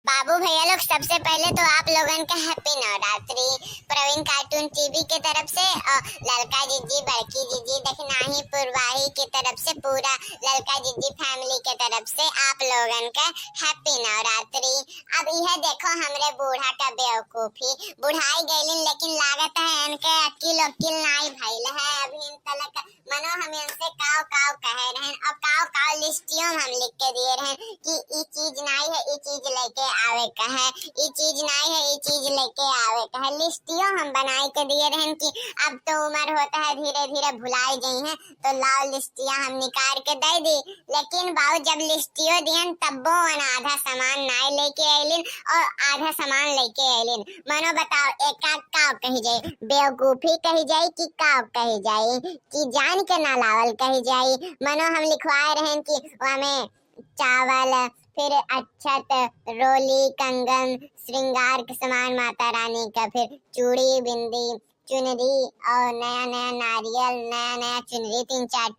बाबू भैया लोग, सबसे पहले तो आप लोगन का happy Navratri. Praveen cartoon TV के तरफ से और ललका जिज्जी, बड़की जिज्जी, दखनाही पूर्वाही की तरफ से पूरा ललका जिज्जी फैमिली के तरफ से आप लोगन का हैप्पी नवरात्रि। अब यह देखो हमरे बूढ़ा का बेवकूफी, बुढ़ाई गईलिन लेकिन लागत है इनके अक्ल उक्ल नाई भइल है अभी इन तलक। मनो हम इनसे काव काव कहे रहन और काव काव लिस्टियों हम लिख के दिए रहन कि ई चीज नाई है, ई चीज लेके आवे का है, ई चीज नाई है, ई चीज लेके आवे का है। लिस्टियों हम बनाई के दिए रहन कि अब तो उम्र होता है धीरे धीरे भुलाई गई है तो लाल लिस्टियां हम निकाल के दे दी। लेकिन बाबू जब लिस्टियों दियन तब्बो आधा सामान नाई लेके आइलिन और आधा सामान लेके आइलिन। मनो बताओ एक काव कही जाए, बेवकूफी कही जाए कि काव कही जाए कि जान के ना लावल कही जाए। मनो हम लिखवाए रहन कि हमें चावल, फिर अक्षत, रोली, कंगन, श्रृंगार के सामान माता रानी का, फिर चूड़ी, बिंदी, चुनरी और नया नया नारियल, नया नया चुनरी 3-4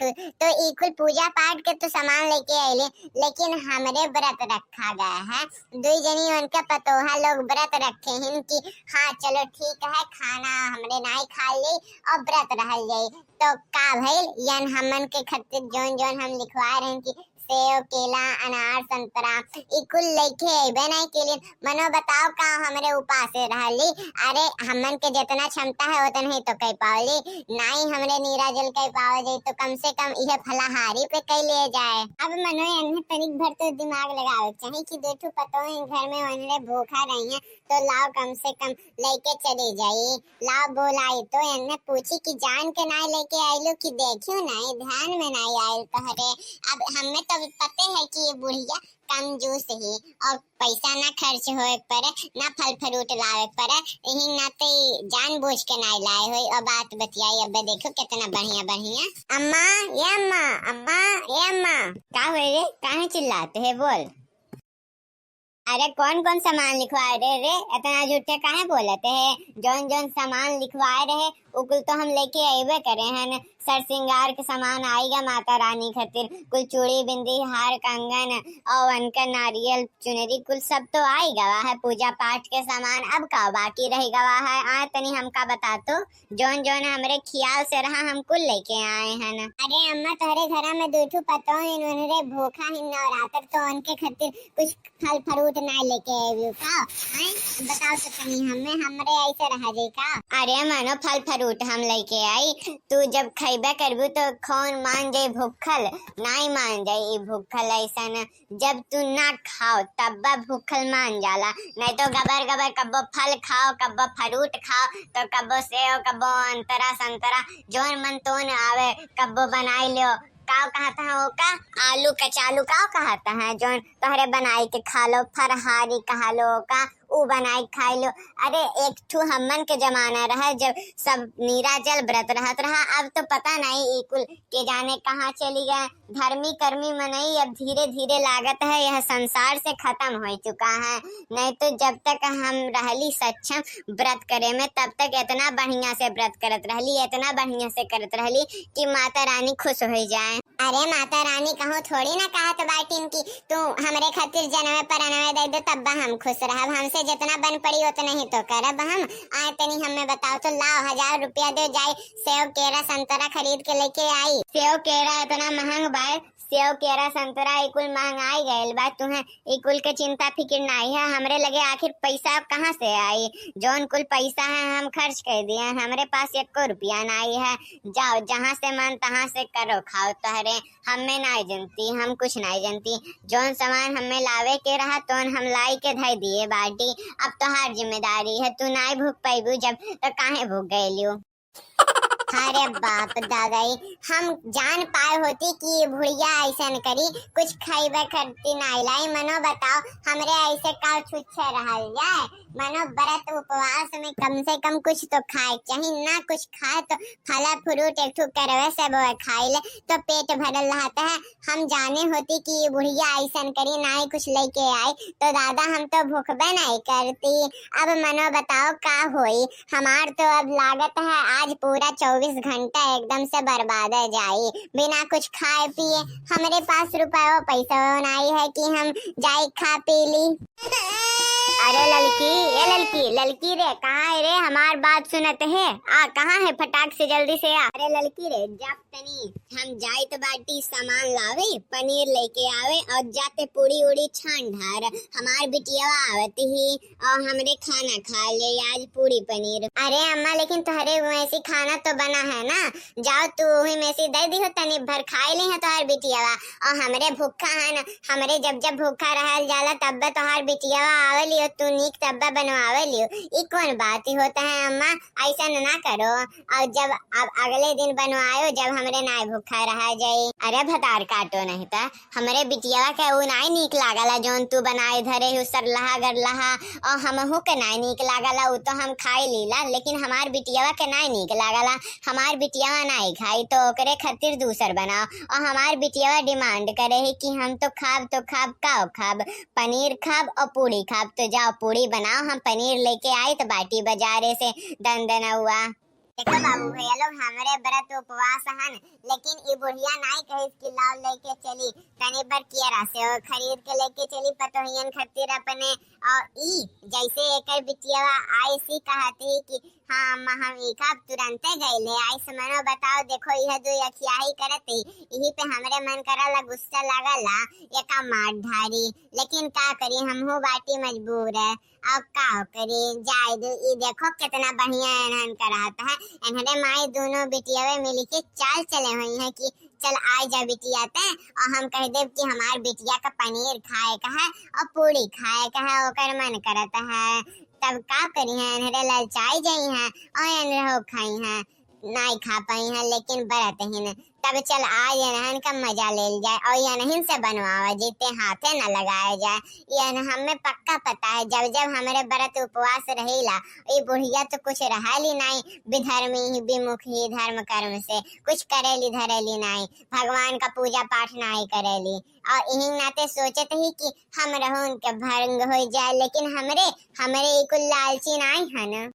तो इकुल पूजा पाठ के तो सामान लेके आइले। लेकिन हमरे व्रत रखा गया है, दुई जनी उनके पतोहा लोग व्रत रखे हैं कि हाँ चलो ठीक है खाना हमरे नाई खा ली और व्रत रह जाई। तो का भइल यन हमन के खातिर जोन जोन हम लिखवा रहे हैं कि सेव, केला, अनार, संतरा इकुल लेके अबे नहीं के लिए। मनो बताओ का हमरे उपास रहली। अरे हमन के जितना क्षमता है उतना ही तो कह पावली, नहीं हमरे नीरा जल कह पावे जाए तो कम से कम यह फलाहारी पे कह ले जाए। अब मनो इन्हें तनिक भर तो दिमाग लगावे चाहिए कि देखो पतो है घर में उन्हें भूखा रही है तो लाओ कम से कम लेके चले जाइए। लाओ बोलाई तो इन्हें पूछी कि जान के ना लेके आइलो कि देखियो नहीं ध्यान में नहीं आयल तोहरे। अब हमें तो पते है कि ये बुढ़िया कंजूस ही और पैसा ना खर्च होए पड़े, ना फल फ्रूट लावे पड़े, यही ना तो जानबूझ के ना लाए हुई और बात बतियाई। अब देखो कितना बढ़िया बढ़िया। अम्मा ये अम्मा, अम्मा ये अम्मा, का हुए रे काहे चिल्लाते है बोल। अरे कौन कौन सामान लिखवाए रे इतना झूठे काहे बोलते है। जौन जौन सामान लिखवाए रहे उकुल तो हम लेके आइबे करे हैं। सर श्रृंगार के सामान आएगा माता रानी खातिर, कुल चूड़ी, बिंदी, हार, कंगन और उनका नारियल, चुनरी कुल सब तो आई गवा है। पूजा पाठ के सामान अब का बाकी रह गवा है। आ तनी हमका बता तो जौन जौन हमरे खियाल से रहा हम कुल लेके आए हैं ना। अरे अम्मा तोहरे घर में दूठू पतो इन्होंने भूखा ही नवरात्र तो उनके खातिर कुछ फल फ्रूट ना लेके आए का हैं बताओ तो तनी हमें हमरे ऐसे रह जाए का। अरे मानो फल फ्रूट हम लेके आई, तू जब खइबे करबू तो कौन मान जाए भूखल, नहीं मान जाए भूखल। ऐसा न जब तू ना खाओ तब भूखल मान जाला, नहीं तो गबर गबर कब्बो फल खाओ, कब्बो फ्रूट खाओ तो कब्बो सेव, कब्बो अंतरा संतरा जोन मन तोन आवे कब्बो बनाई लो। काव कहता है वो का आलू कचालू काव कहता है जोन तोहरे बनाई के खा लो, फरहारी कहा लो का ऊ बनाई खाई लो। अरे एक ठू हमन के जमाना रहा जब सब नीरा जल व्रत रहत रहा, अब तो पता नहीं इकुल के जाने कहाँ चली गए। धर्मी कर्मी मनई अब धीरे धीरे लागत है यह संसार से खत्म हो चुका है। नहीं तो जब तक हम रहली सक्षम व्रत करे में तब तक इतना बढ़िया से व्रत करत रहली, इतना बढ़िया से करत रहली कि माता रानी खुश हो जाए। अरे माता रानी कहूँ थोड़ी ना कहत बाटिन की तू हमरे खातिर जनवे परनवे दे दो तब हम खुश रहब, हमसे जितना बन पड़ी उतना ही तो करब हम। आए तनी हमें बताओ तो लाओ 1000 रुपया दे जाए सेव केरा संतरा खरीद के लेके आई। सेव केरा इतना महंग बा, सेव केरा संतरा इकुल महंगाई गयल बा, तुम्हें इकुल के चिंता फिक्र नहीं है। हमरे लगे आखिर पैसा कहाँ से आई, जौन कुल पैसा है हम खर्च कर दिए, हमरे पास 1 रुपया नहीं है। जाओ जहाँ से मन तहाँ से करो खाओ तहरे, हमें नहीं जनती, हम कुछ नहीं जनती। जौन सामान हमें लावे के रहा तो हम लाई के धई दिए बाटी, अब तो हर जिम्मेदारी है, तू नहीं भूख पैबू जब तो काहे भूख गयलू। अरे बाप दादाई हम जान पाए होती कि बुढ़िया ऐसा न करी, कुछ खाइबे करती नहीं लाई। मनो बताओ हमरे ऐसे का छुच्छे रहल जाए, मानो व्रत उपवास में कम से कम कुछ तो खाए, चाहे ना कुछ खाए तो फल फ्रूट एक ठो करवे सब खाए ले तो पेट भरल रहता है। हम जाने होती कि ये बुढ़िया ऐसन करी ना ही कुछ लेके आए तो दादा हम तो भूखबे नहीं करती। अब मनो बताओ का होई, हमार तो अब लागत है आज पूरा 24 घंटा एकदम से बर्बाद है जाई बिना कुछ खाए पिए। हमारे पास रुपया पैसा नहीं है कि हम जाए खा पी ली। अरे लड़की, ये लड़की लड़की रे कहाँ है रे, हमार बात सुनत है, आ कहाँ है, फटाक से जल्दी से आ। अरे लड़की रे जब तनी हम जाए तो बाटी सामान लावे, पनीर लेके आवे और जाते पूरी उड़ी छान ढार हमार बिटिया आवती ही और हमरे खाना खा ले आज पूरी पनीर। अरे अम्मा लेकिन तुम्हारे वैसी खाना तो बना है ना, जाओ तू वही में से दे दी हो तनी भर खाए ली है तोहार बिटिया और हमरे भूखा है ना, हमरे जब जब भूखा रहल जाला तब तोहार बिटिया आवे तू नीक तब्बा बनवावे लियो। ई कौन बात ही होता है अम्मा, ऐसा ना करो और जब अब अगले दिन बनवायो जब हमरे नाय भूखा रहा जाई। अरे भतार काटो नहीं था हमरे बिटिया के उ नाय नीक लागला जोन तू बनाए धरे हो सरलहा गरलहा और हमहू के नाय नीक लागला उ तो हम खाई लीला, लेकिन हमार बिटिया के नाय नीक लागला, हमार बिटिया नाय खाई तो ओकरे खातिर दूसर बनाओ। और हमार बिटिया डिमांड करे है कि हम तो खाब का खाब पनीर खाब और पूरी खाब, तो जाओ पूरी बनाओ हम पनीर लेके आए तो बाटी बाजारे से दन हुआ। देखो बाबू भैया लोग हमारे व्रत उपवास हन, लेकिन ये बुढ़िया नाई कहे कि लाओ लेके चली तनी बर किया से और खरीद के लेके चली पतोहियन खातिर अपने। और ई जैसे एक बिटिया आई सी कहती कि हाँ अम्मा हम ई कब तुरंते गईले आई समनो बताओ देखो यह जो यखियाही करती यही पे हमरे मन करला गुस्सा लागला ये का मार ढारी, लेकिन का करी हमहू बाटी मजबूर है। अब का करी जाए दो, ई देखो कितना बढ़िया एनहन कराता है, इन्हने माई दोनों बिटियावे मिली के चाल चले हुई है कि चल आ जा बिटिया ते और हम कह देव कि हमार बिटिया का पनीर खाए का है और पूरी खाए का है ओकर मन करता है। तब का करी है इन्हरे ललचाई जाई है और इन्हरे खाई है नहीं खा पाई है, लेकिन बरत ही न तब चल आज यहन का मजा ले जाए और यही से बनवावा जीते हाथे न लगाया जाए। यह हमें पक्का पता है जब जब हमारे व्रत उपवास रहेला ये बुढ़िया तो कुछ रहली नहीं, विधर्मी ही विमुख ही धर्म कर्म से कुछ करेली धरेली नहीं, भगवान का पूजा पाठ नहीं करेली और यही नाते सोचते ही कि हम रहूं उनके भंग हो जाए, लेकिन हमरे कुल लालची नहीं है न।